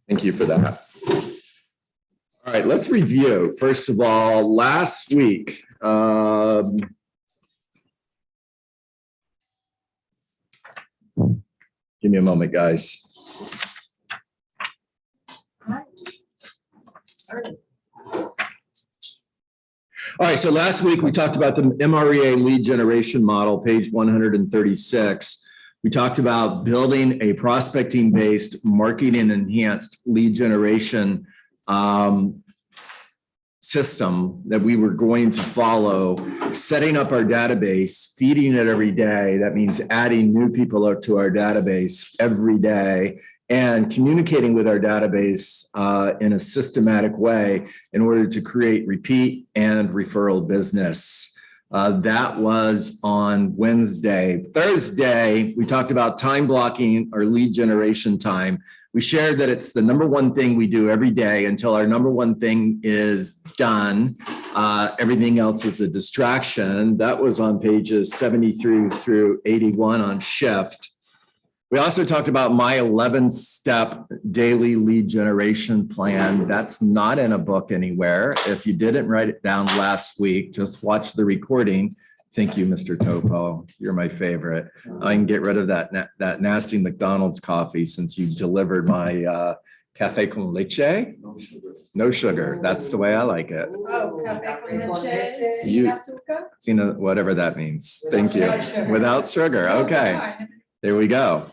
Thank you for that. All right, let's review. First of all, last week, give me a moment, guys. All right, so last week we talked about the MREA lead generation model, page 136. We talked about building a prospecting-based, marketing-enhanced lead generation system that we were going to follow, setting up our database, feeding it every day. That means adding new people to our database every day and communicating with our database in a systematic way in order to create repeat and referral business. That was on Wednesday. Thursday, we talked about time blocking our lead generation time. We shared that it's the number one thing we do every day until our number one thing is done. Everything else is a distraction. That was on pages 73 through 81 on Shift. We also talked about my 11-step daily lead generation plan. That's not in a book anywhere. If you didn't write it down last week, just watch the recording. Thank you, Mr. Topo. You're my favorite. I can get rid of that nasty McDonald's coffee since you delivered my cafe con leche. No sugar. No sugar. That's the way I like it. Oh, cafe con leche, sin azúcar? Sin, whatever that means. Thank you. Without sugar. Okay. There we go.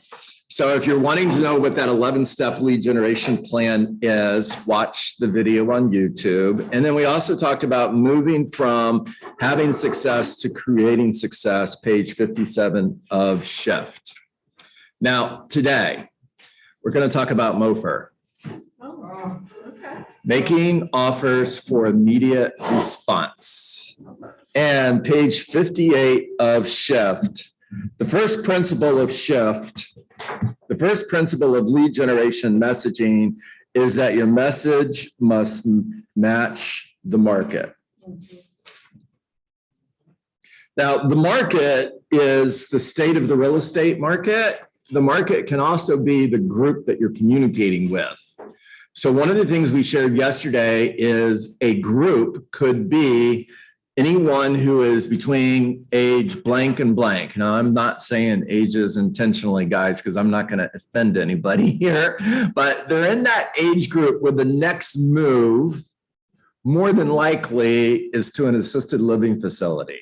So if you're wanting to know what that 11-step lead generation plan is, watch the video on YouTube. And then we also talked about moving from having success to creating success, page 57 of Shift. Now, today, we're going to talk about MOFR. Oh, okay. Making offers for immediate response. And page 58 of Shift. The first principle of Shift, the first principle of lead generation messaging is that your message must match the market. Now, the market is the state of the real estate market. The market can also be the group that you're communicating with. So one of the things we shared yesterday is a group could be anyone who is between age blank and blank. Now, I'm not saying ages intentionally, guys, because I'm not going to offend anybody here, but they're in that age group where the next move, more than likely, is to an assisted living facility.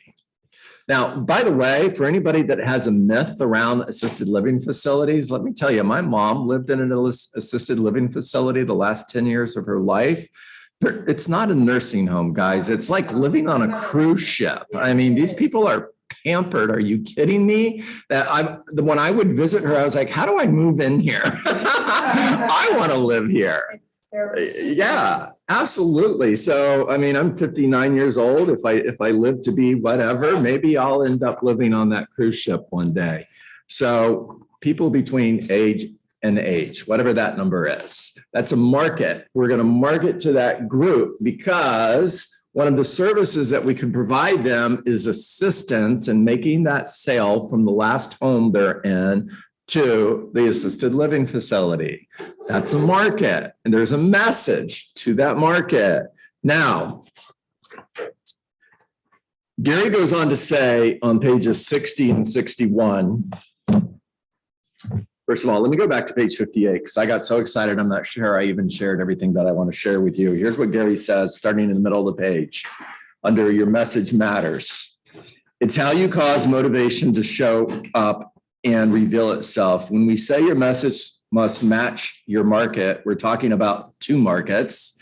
Now, by the way, for anybody that has a myth around assisted living facilities, let me tell you, my mom lived in an assisted living facility the last 10 years of her life. It's not a nursing home, guys. It's like living on a cruise ship. I mean, these people are pampered. Are you kidding me? When I would visit her, I was like, how do I move in here? I want to live here. Yeah, absolutely. So, I mean, I'm 59 years old. If I live to be whatever, maybe I'll end up living on that cruise ship one day. So people between age and age, whatever that number is. That's a market. We're going to market to that group because one of the services that we can provide them is assistance in making that sale from the last home they're in to the assisted living facility. That's a market, and there's a message to that market. Now, Gary goes on to say on pages 60 and 61, first of all, let me go back to page 58 because I got so excited. I'm not sure I even shared everything that I want to share with you. Here's what Gary says, starting in the middle of the page, under your message matters. It's how you cause motivation to show up and reveal itself. When we say your message must match your market, we're talking about two markets.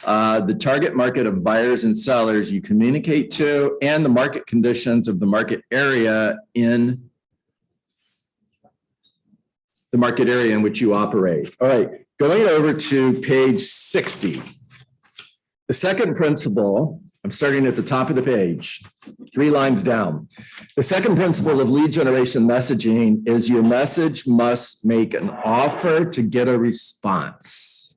The target market of buyers and sellers you communicate to, and the market conditions of the market area in the market area in which you operate. All right, going over to page 60. The second principle, I'm starting at the top of the page, 3 lines down. The second principle of lead generation messaging is your message must make an offer to get a response.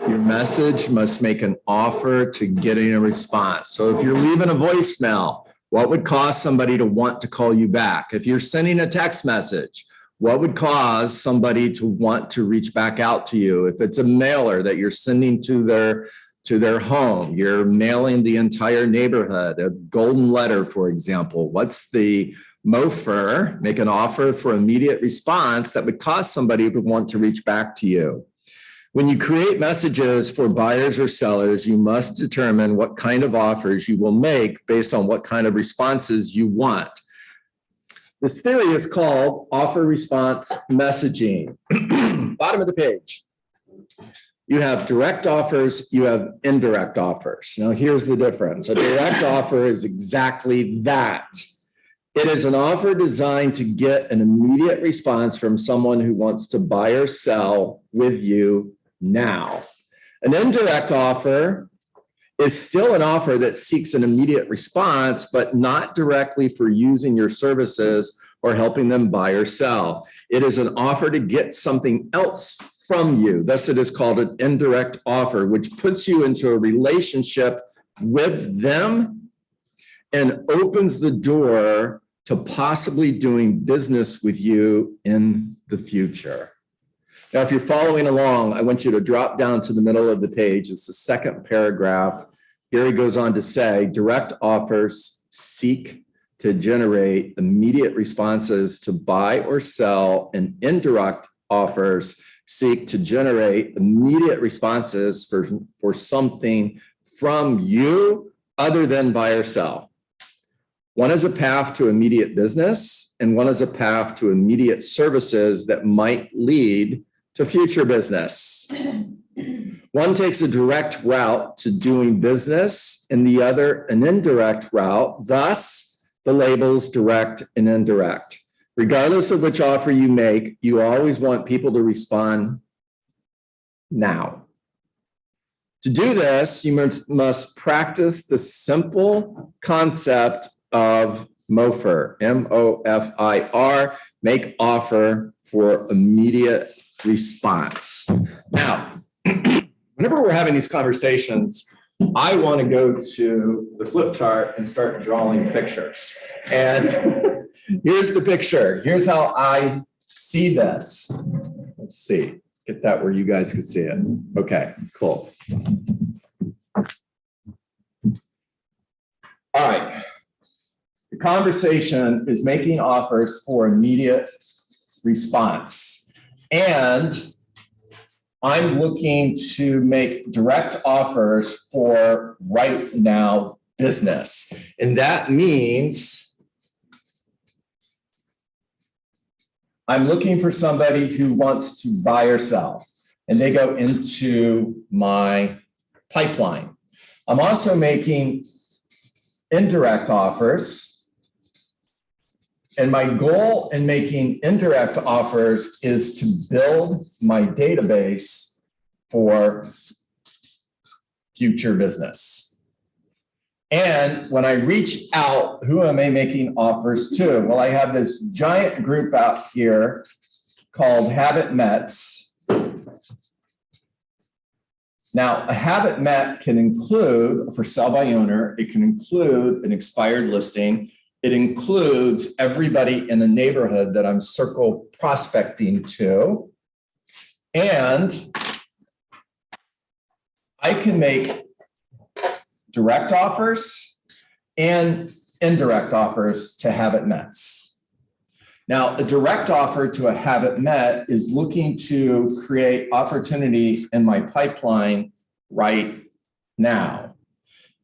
Your message must make an offer to getting a response. So if you're leaving a voicemail, what would cause somebody to want to call you back? If you're sending a text message, What would cause somebody to want to reach back out to you? If it's a mailer that you're sending to their home, you're mailing the entire neighborhood, a golden letter, for example, what's the MOFR, make an offer for immediate response, that would cause somebody to want to reach back to you? When you create messages for buyers or sellers, you must determine what kind of offers you will make based on what kind of responses you want. This theory is called offer response messaging. Bottom of the page. You have direct offers, you have indirect offers. Now, here's the difference. A direct offer is exactly that. It is an offer designed to get an immediate response from someone who wants to buy or sell with you now. An indirect offer is still an offer that seeks an immediate response, but not directly for using your services or helping them buy or sell. It is an offer to get something else from you. Thus, it is called an indirect offer, which puts you into a relationship with them and opens the door to possibly doing business with you in the future. Now, if you're following along, I want you to drop down to the middle of the page. It's the second paragraph. Here he goes on to say, direct offers seek to generate immediate responses to buy or sell, and indirect offers seek to generate immediate responses for something from you other than buy or sell. One is a path to immediate business, and one is a path to immediate services that might lead to future business. One takes a direct route to doing business, and the other an indirect route. Thus, the labels direct and indirect. Regardless of which offer you make, you always want people to respond now. To do this, you must practice the simple concept of MOFR, M-O-F-I-R, make offer for immediate response. Now, whenever we're having these conversations, I want to go to the flip chart and start drawing pictures. And here's the picture. Here's how I see this. Let's see. Get that where you guys can see it. Okay, cool. All right. The conversation is making offers for immediate response. And I'm looking to make direct offers for right now business. And that means I'm looking for somebody who wants to buy or sell, and they go into my pipeline. I'm also making indirect offers. And my goal in making indirect offers is to build my database for future business. And when I reach out, who am I making offers to? Well, I have this giant group out here called Habit Mets. Now, a habit met can include, for sell by owner, it can include an expired listing. It includes everybody in the neighborhood that I'm circle prospecting to. And I can make direct offers and indirect offers to habit mets. Now, a direct offer to a habit met is looking to create opportunity in my pipeline right now.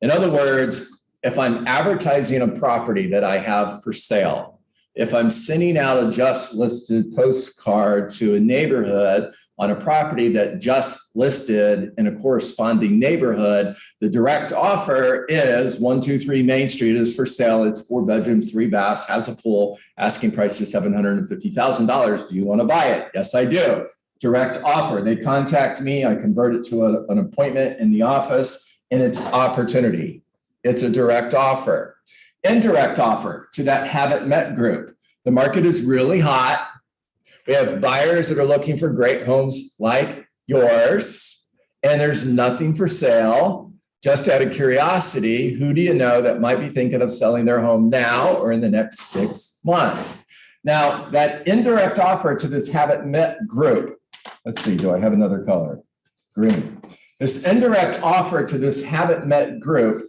In other words, if I'm advertising a property that I have for sale, if I'm sending out a just listed postcard to a neighborhood on a property that just listed in a corresponding neighborhood, the direct offer is 123 Main Street is for sale. It's 4 bedrooms, 3 baths, has a pool, asking price is $750,000. Do you want to buy it? Yes, I do. Direct offer. They contact me. I convert it to an appointment in the office, and it's opportunity. It's a direct offer. Indirect offer to that habit met group. The market is really hot. We have buyers that are looking for great homes like yours, and there's nothing for sale. Just out of curiosity, who do you know that might be thinking of selling their home now or in the next 6 months? Now, that indirect offer to this haven't met group, let's see, do I have another color? Green. This indirect offer to this haven't met group,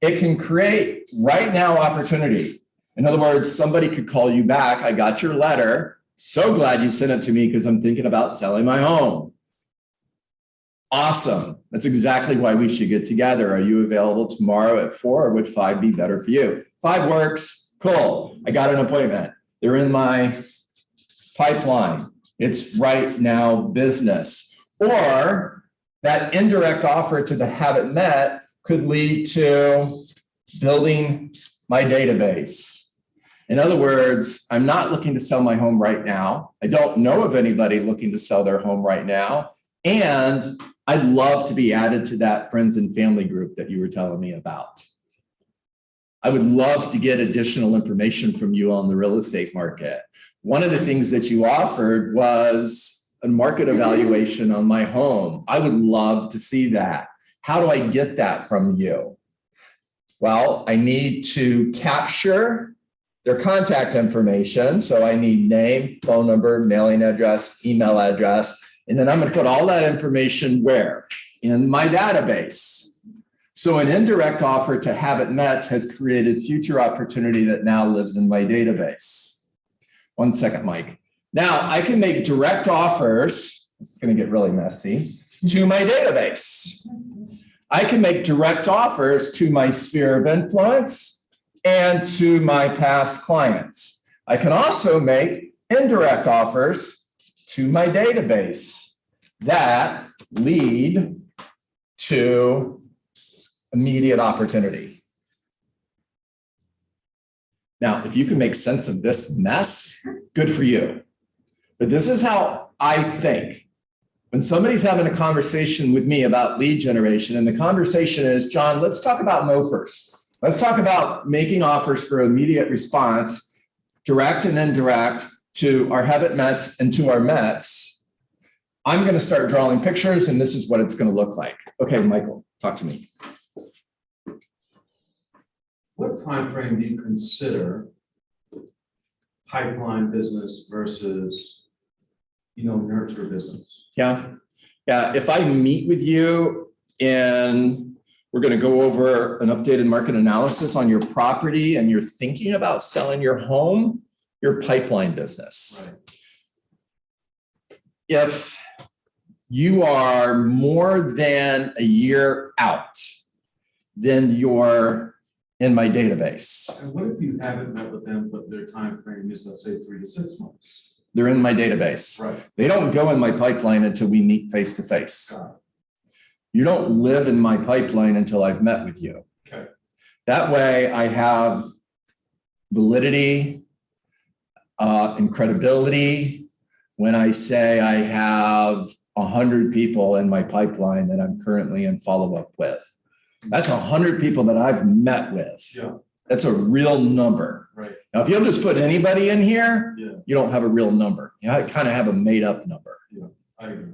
it can create right now opportunity. In other words, somebody could call you back. I got your letter. So glad you sent it to me because I'm thinking about selling my home. Awesome. That's exactly why we should get together. Are you available tomorrow at 4 or would 5 be better for you? 5 works. Cool. I got an appointment. They're in my pipeline. It's right now business. Or that indirect offer to the haven't met could lead to building my database. In other words, I'm not looking to sell my home right now. I don't know of anybody looking to sell their home right now. And I'd love to be added to that friends and family group that you were telling me about. I would love to get additional information from you on the real estate market. One of the things that you offered was a market evaluation on my home. I would love to see that. How do I get that from you? Well, I need to capture their contact information. So I need name, phone number, mailing address, email address, and then I'm going to put all that information where? In my database. So an indirect offer to haven't met has created future opportunity that now lives in my database. One second, Mike. Now I can make direct offers. It's going to get really messy to my database. I can make direct offers to my sphere of influence and to my past clients. I can also make indirect offers to my database that lead to immediate opportunity. Now, if you can make sense of this mess, good for you. But this is how I think. When somebody's having a conversation with me about lead generation, and the conversation is, John, let's talk about MOFers. Let's talk about making offers for immediate response, direct and indirect, to our haven't mets and to our mets. I'm going to start drawing pictures, and this is what it's going to look like. Okay, Michael, talk to me. What time frame do you consider pipeline business versus, nurture business? Yeah. If I meet with you and we're going to go over an updated market analysis on your property and you're thinking about selling your home, your pipeline business. Right. If you are more than a year out, then you're in my database. And what if you haven't met with them, but their time frame is, let's say, 3 to 6 months? They're in my database. Right. They don't go in my pipeline until we meet face to face. You don't live in my pipeline until I've met with you. Okay. That way I have validity and credibility when I say I have 100 people in my pipeline that I'm currently in follow-up with. That's 100 people that I've met with. Yeah. That's a real number. Right. Now, if you'll just put anybody in here, Yeah. you don't have a real number. You kind of have a made up number. Yeah, I agree.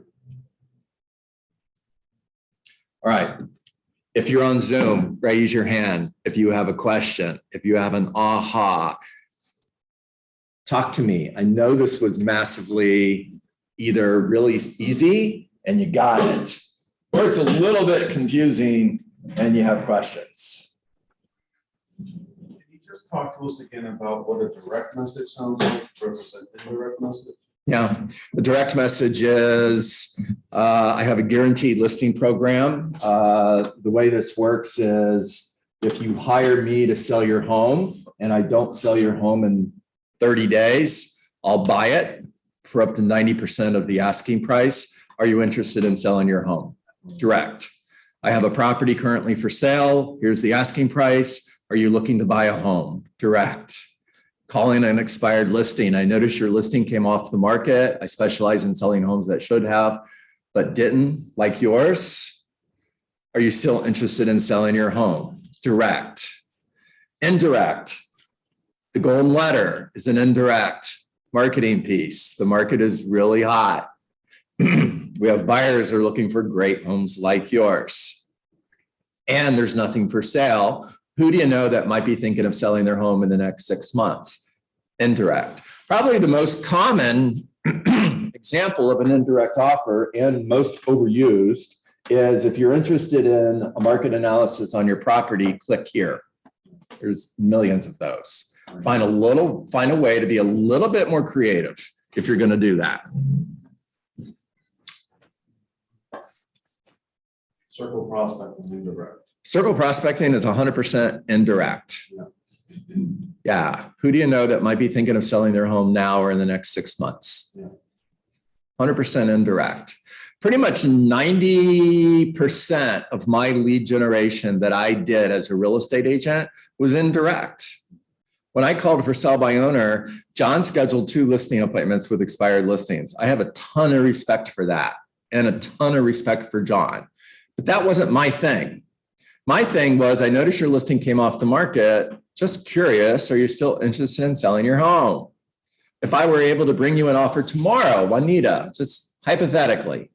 All right. If you're on Zoom, raise your hand. If you have a question, if you have an aha, talk to me. I know this was massively either really easy and you got it, or it's a little bit confusing and you have questions. Can you just talk to us again about what a direct message sounds like versus an indirect message? Yeah, the direct message is I have a guaranteed listing program. The way this works is if you hire me to sell your home and I don't sell your home in 30 days, I'll buy it for up to 90% of the asking price. Are you interested in selling your home? Direct. I have a property currently for sale. Here's the asking price. Are you looking to buy a home? Direct. Calling an expired listing. I noticed your listing came off the market. I specialize in selling homes that should have, but didn't, like yours. Are you still interested in selling your home? Direct. Indirect. The golden letter is an indirect marketing piece. The market is really hot. We have buyers who are looking for great homes like yours. And there's nothing for sale. Who do you know that might be thinking of selling their home in the next 6 months? Indirect. Probably the most common example of an indirect offer and most overused is if you're interested in a market analysis on your property, click here. There's millions of those. Find a way to be a little bit more creative if you're going to do that. Circle prospecting indirect. Circle prospecting is 100% indirect. Yeah. Who do you know that might be thinking of selling their home now or in the next 6 months? 100% indirect. Pretty much 90% of my lead generation that I did as a real estate agent was indirect. When I called for sell by owner, John scheduled 2 listing appointments with expired listings. I have a ton of respect for that and a ton of respect for John, but that wasn't my thing. My thing was, I noticed your listing came off the market. Just curious, are you still interested in selling your home? If I were able to bring you an offer tomorrow, Juanita, just hypothetically,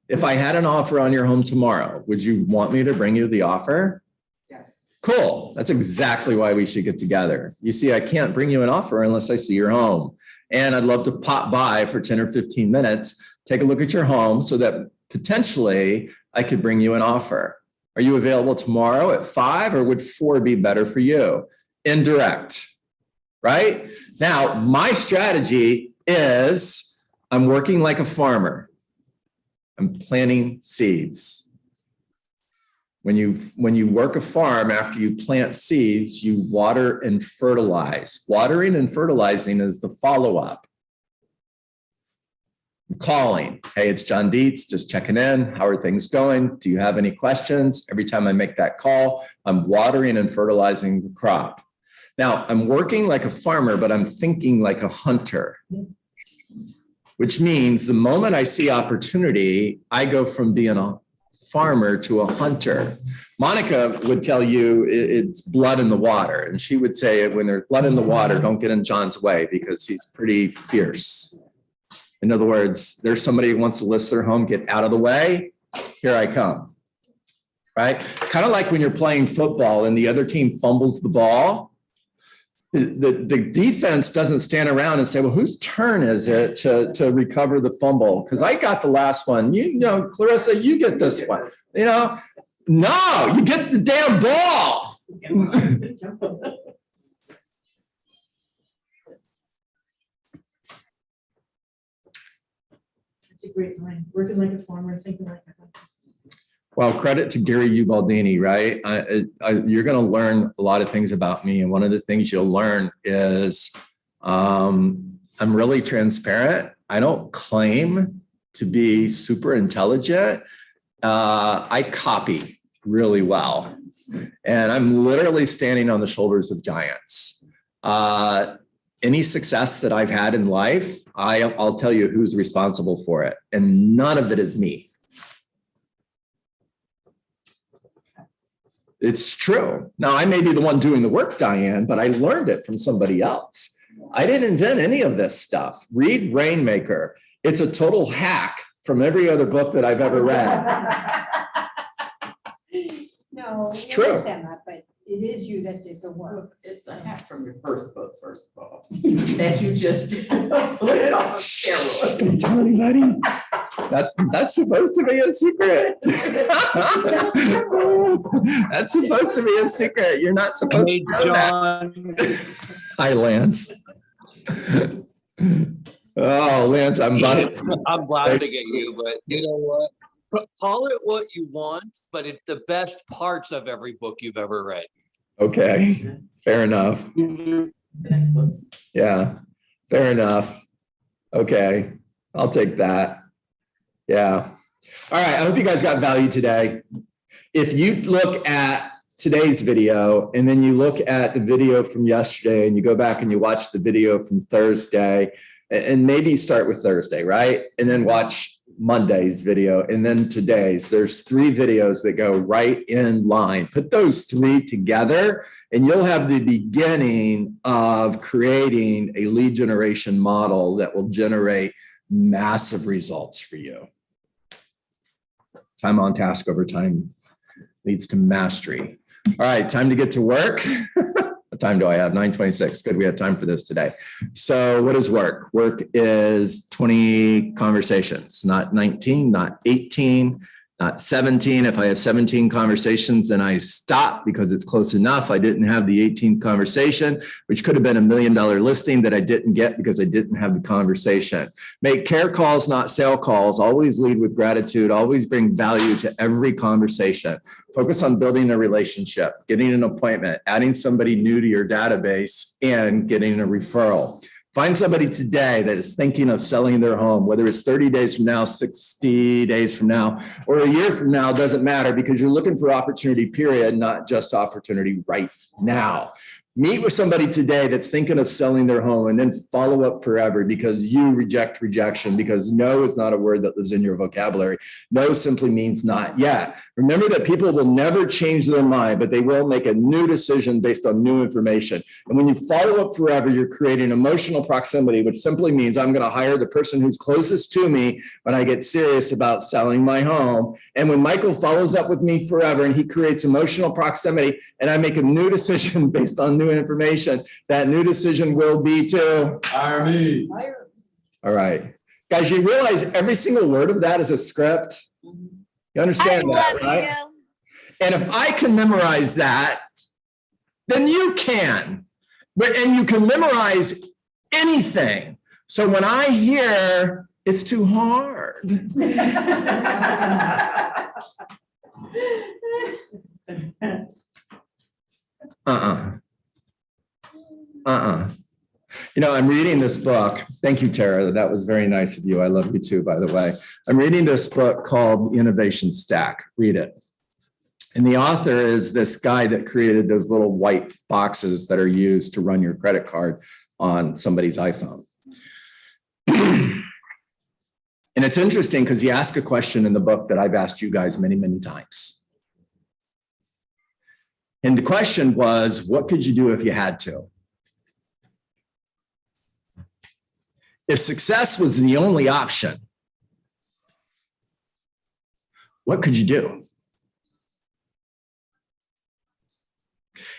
if I had an offer on your home tomorrow, would you want me to bring you the offer? Yes. Cool. That's exactly why we should get together. You see, I can't bring you an offer unless I see your home. And I'd love to pop by for 10 or 15 minutes, take a look at your home so that potentially I could bring you an offer. Are you available tomorrow at 5 or would 4 be better for you? Indirect, right? Now, my strategy is I'm working like a farmer. I'm planting seeds. When you work a farm, after you plant seeds, you water and fertilize. Watering and fertilizing is the follow-up. I'm calling. Hey, it's John Dietz, just checking in. How are things going? Do you have any questions? Every time I make that call, I'm watering and fertilizing the crop. Now, I'm working like a farmer, but I'm thinking like a hunter, which means the moment I see opportunity, I go from being a farmer to a hunter. Monica would tell you it's blood in the water. And she would say, when there's blood in the water, don't get in John's way because he's pretty fierce. In other words, there's somebody who wants to list their home, get out of the way. Here I come, right? It's kind of like when you're playing football and the other team fumbles the ball. The defense doesn't stand around and say, well, whose turn is it to recover the fumble? Because I got the last one. You know, Clarissa, you get this one. You know, no, you get the damn ball. That's a great line. Working like a farmer, thinking like a hunter. Well, credit to Gary Ubaldini, right? You're going to learn a lot of things about me. And one of the things you'll learn is I'm really transparent. I don't claim to be super intelligent. I copy really well. And I'm literally standing on the shoulders of giants. Any success that I've had in life, I'll tell you who's responsible for it. And none of it is me. It's true. Now, I may be the one doing the work, Diane, but I learned it from somebody else. I didn't invent any of this stuff. Read Rainmaker. It's a total hack from every other book that I've ever read. No, It's I true. understand that, but it is you that did the work. Look, it's a hack from your first book, first of all, that you just put it on steroids. Don't tell anybody. That's supposed to be a secret. That's supposed to be a secret. You're not supposed Hey, to know John. that. Hi, Lance. Oh, Lance, I'm I'm laughing at you, but you know what? Call it what you want, but it's the best parts of every book you've ever read. okay. Fair enough. The next book. Yeah, fair enough. Okay, I'll take that. Yeah. All right, I hope you guys got value today. If you look at today's video and then you look at the video from yesterday and you go back and you watch the video from Thursday, and maybe start with Thursday, right? And then watch Monday's video and then today's. There's 3 videos that go right in line. Put those 3 together and you'll have the beginning of creating a lead generation model that will generate massive results for you. Time on task over time leads to mastery. All right, time to get to work. I'll time do I have? 9:26. Good, we have time for this today. So what is work? Work is 20 conversations, not 19, not 18, not 17. If I have 17 conversations and I stop because it's close enough, I didn't have the 18th conversation, which could have been $1 million listing that I didn't get because I didn't have the conversation. Make care calls, not sale calls. Always lead with gratitude. Always bring value to every conversation. Focus on building a relationship, getting an appointment, adding somebody new to your database, and getting a referral. Find somebody today that is thinking of selling their home, whether it's 30 days from now, 60 days from now, or a year from now, doesn't matter, because you're looking for opportunity, period, not just opportunity right now. Meet with somebody today that's thinking of selling their home, and then follow up forever, because you reject rejection, because no is not a word that lives in your vocabulary. No simply means not yet. Remember that people will never change their mind, but they will make a new decision based on new information. And when you follow up forever, you're creating emotional proximity, which simply means I'm going to hire the person who's closest to me when I get serious about selling my home. And when Michael follows up with me forever and he creates emotional proximity, and I make a new decision based on new information, that new decision will be to Hire me. all right, guys, you realize every single word of that is a script. You understand that, right? And if I can memorize that, then you can. And you can memorize anything. So when I hear it's too hard, You know, I'm reading this book. Thank you, Tara. That was very nice of you. I love you too, by the way. I'm reading this book called The Innovation Stack. Read it. And the author is this guy that created those little white boxes that are used to run your credit card on somebody's iPhone. And it's interesting because he asked a question in the book that I've asked you guys many, many times. And the question was, what could you do if you had to? If success was the only option, what could you do?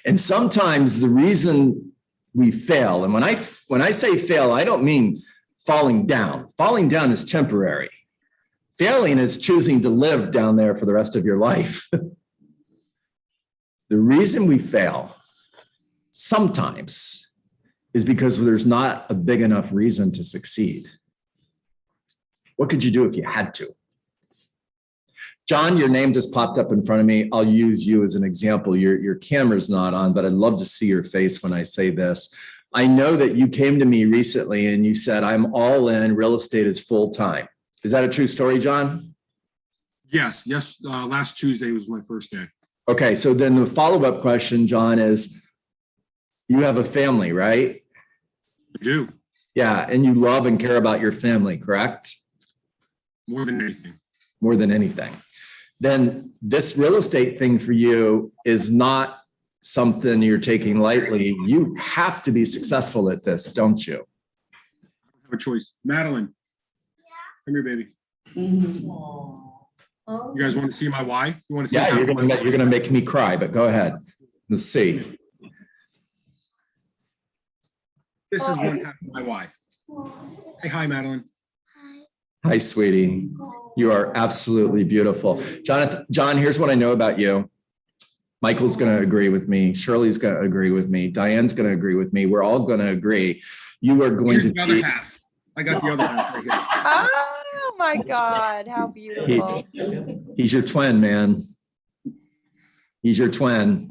And sometimes the reason we fail, and when I say fail, I don't mean falling down. Falling down is temporary. Failing is choosing to live down there for the rest of your life. The reason we fail sometimes is because there's not a big enough reason to succeed. What could you do if you had to? John, your name just popped up in front of me. I'll use you as an example. Your camera's not on, but I'd love to see your face when I say this. I know that you came to me recently and you said, I'm all in, real estate is full time. Is that a true story, John? Yes. Last Tuesday was my first day. Okay, so then the follow-up question, John, is you have a family, right? I do. Yeah, and you love and care about your family, correct? More than anything. More than anything. Then this real estate thing for you is not something you're taking lightly. You have to be successful at this, don't you? I have a choice. Madeline. Come here, baby. You guys want to see my why? You want to see? Yeah, you're gonna make me cry, but go ahead. Let's see. This is one half of my why. Say hi, Madeline. Hi, sweetie. You are absolutely beautiful. John, here's what I know about you. Michael's going to agree with me. Shirley's going to agree with me. Diane's going to agree with me. We're all going to agree. You are going Here's to the other half. I got the other half right here. Oh my God, how beautiful. He's your twin, man. He's your twin.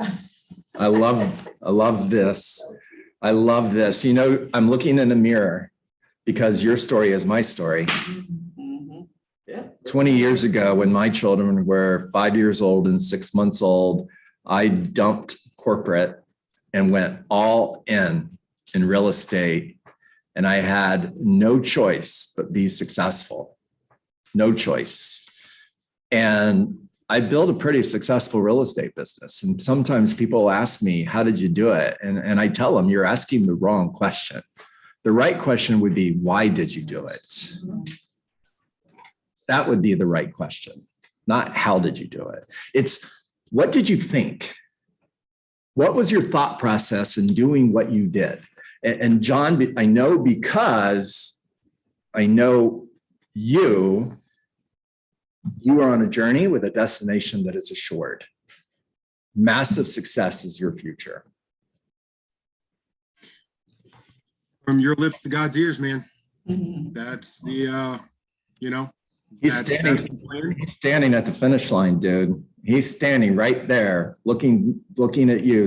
I love this. I love this. You know, I'm looking in a mirror because your story is my story. 20 years ago, when my children were 5 years old and 6 months old, I dumped corporate and went all in real estate. And I had no choice but be successful. No choice. And I built a pretty successful real estate business. And sometimes people ask me, how did you do it? And I tell them, you're asking the wrong question. The right question would be, why did you do it? That would be the right question, not how did you do it? It's what did you think? What was your thought process in doing what you did? And John, I know because I know you are on a journey with a destination that is assured. Massive success is your future. From your lips to God's ears, man. Mhm. That's the, you know. He's that's standing, the plan. he's standing at the finish line, dude. He's standing right there, looking at you,